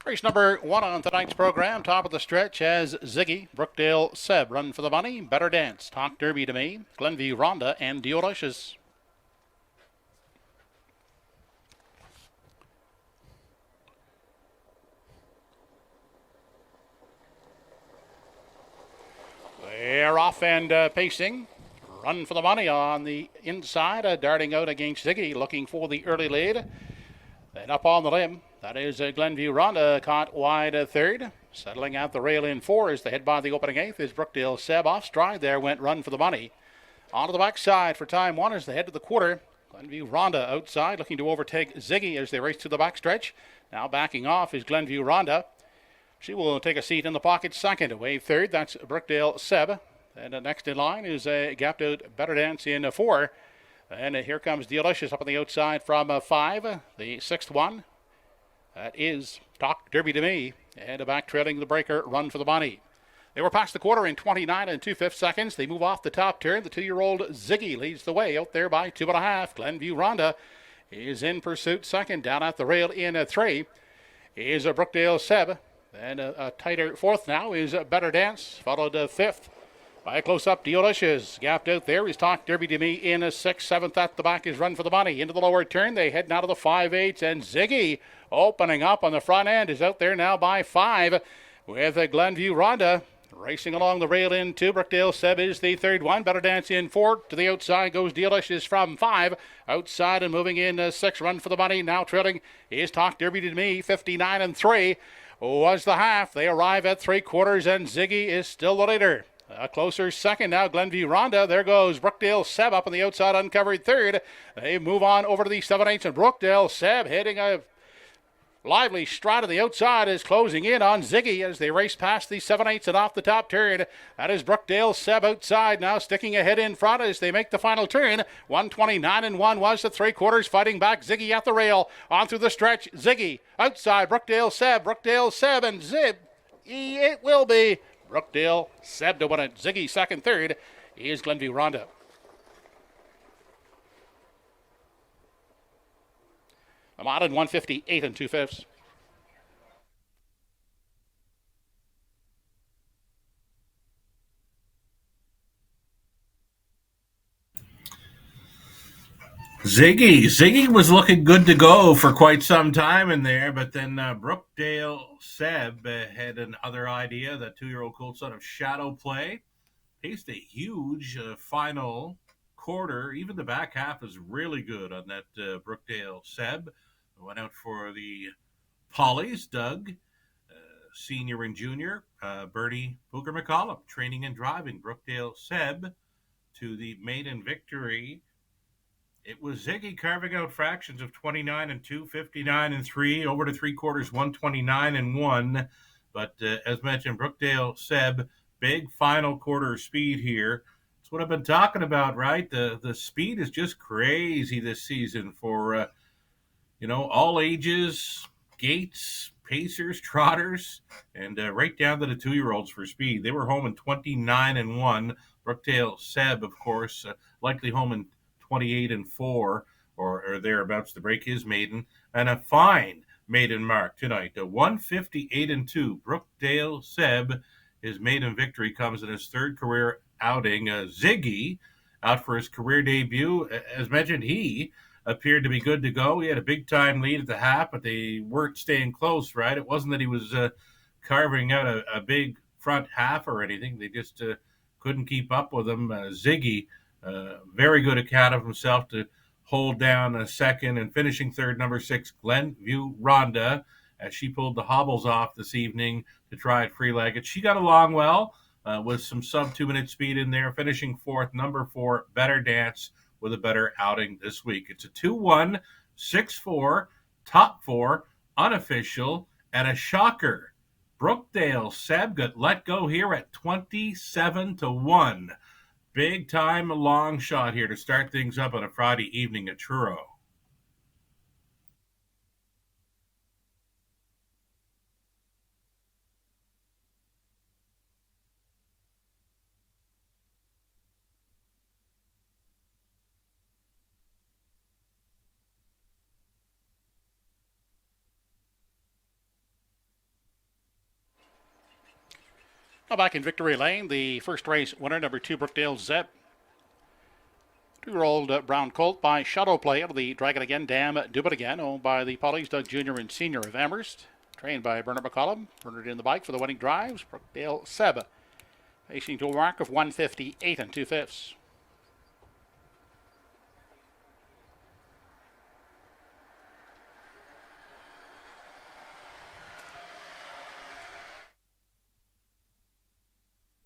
Race number 1 on tonight's program. Top of the stretch has Ziggy, Brookdale Seb, Run for the Money, Better Dance, Talk Derby to Me, Glenview Rhonda, and Dioricious. They're off and pacing. Run for the Money on the inside, darting out against Ziggy, looking for the early lead. Then up on the limb, that is Glenview Rhonda, caught wide third. Settling out the rail in 4 as they head by the opening 8th is Brookdale Seb. Off stride there went Run for the Money. Onto the backside for time 1 as they head to the quarter. Glenview Rhonda outside, looking to overtake Ziggy as they race to the backstretch. Now backing off is Glenview Rhonda. She will take a seat in the pocket second. Away third, that's Brookdale Seb. And next in line is gapped out Better Dance in 4. And here comes Delicious up on the outside from 5. The 6th one, that is Talk Derby to Me. And back trailing the breaker, Run for the Money. They were past the quarter in 29 and 2/5 seconds. They move off the top turn. The 2-year-old Ziggy leads the way out there by 2.5. Glenview Rhonda is in pursuit second. Down at the rail in 3 is Brookdale Seb. And a tighter 4th now is Better Dance, followed 5th by a close-up Delicious. Gapped out there is Talk Derby to Me in 6th. 7th at the back is Run for the Money. Into the lower turn, they head now to the 5/8, and Ziggy opening up on the front end is out there now by 5 with Glenview Rhonda. Racing along the rail in 2. Brookdale Seb is the 3rd one. Better Dance in 4. To the outside goes Delicious from 5. Outside and moving in 6. Run for the Money. Now trailing is Talk Derby to Me. 59 and 3 was the half. They arrive at 3/4 and Ziggy is still the leader. A closer second now, Glenview Rhonda. There goes Brookdale Seb up on the outside, uncovered 3rd. They move on over to the 7/8, and Brookdale Seb hitting a lively stride on the outside is closing in on Ziggy as they race past the 7/8 and off the top turn. That is Brookdale Seb outside now, sticking ahead in front as they make the final turn. 129 and 1 was the 3/4, fighting back Ziggy at the rail. On through the stretch, Ziggy outside, Brookdale Seb, and Zib. It will be Brookdale Seb to win it. Ziggy second, 3rd is Glenview Rhonda. I'm out in 158 and 2/5. Ziggy was looking good to go for quite some time in there, but then Brookdale Seb had another idea. The 2-year-old colt son of Shadow Play paced a huge final quarter. Even the back half was really good on that Brookdale Seb. Went out for the Pollies, Doug, senior and junior, Bernie Booker McCollum, training and driving Brookdale Seb to the maiden victory. It was Ziggy carving out fractions of 29 and 2, 59 and 3, over to 3/4, 129 and 1. But as mentioned, Brookdale Seb, big final quarter speed here. That's what I've been talking about, right? The speed is just crazy this season for, all ages, gaits, pacers, trotters, and right down to the 2-year-olds for speed. They were home in 29 and 1. Brookdale Seb, of course, likely home in 28 and 4 or thereabouts to break his maiden, and a fine maiden mark tonight. 158 and 2. Brookdale Seb, his maiden victory comes in his 3rd career outing. Ziggy out for his career debut. As mentioned, he appeared to be good to go. He had a big time lead at the half, but they weren't staying close, right? It wasn't that he was carving out a big front half or anything. They just couldn't keep up with him. Ziggy, very good account of himself to hold down a second, and finishing 3rd, number 6, Glenview Rhonda, as she pulled the hobbles off this evening to try it free-legged. She got along well with some sub-2-minute speed in there, finishing 4th, number 4, Better Dance, with a better outing this week. It's a 2-1, 6-4, top 4, unofficial, and a shocker. Brookdale Seb got let go here at 27 to 1. Big time long shot here to start things up on a Friday evening at Truro. Now back in Victory Lane, the first race winner, number 2, Brookdale Zeb. 2-year-old brown colt by Shadow Play out of the Dragon Again, Dam Do It Again, owned by the Pollies, Doug Jr. and Sr. of Amherst. Trained by Bernard McCollum. Bernard in the bike for the winning drives. Brookdale Seb, pacing to a mark of 158 2/5.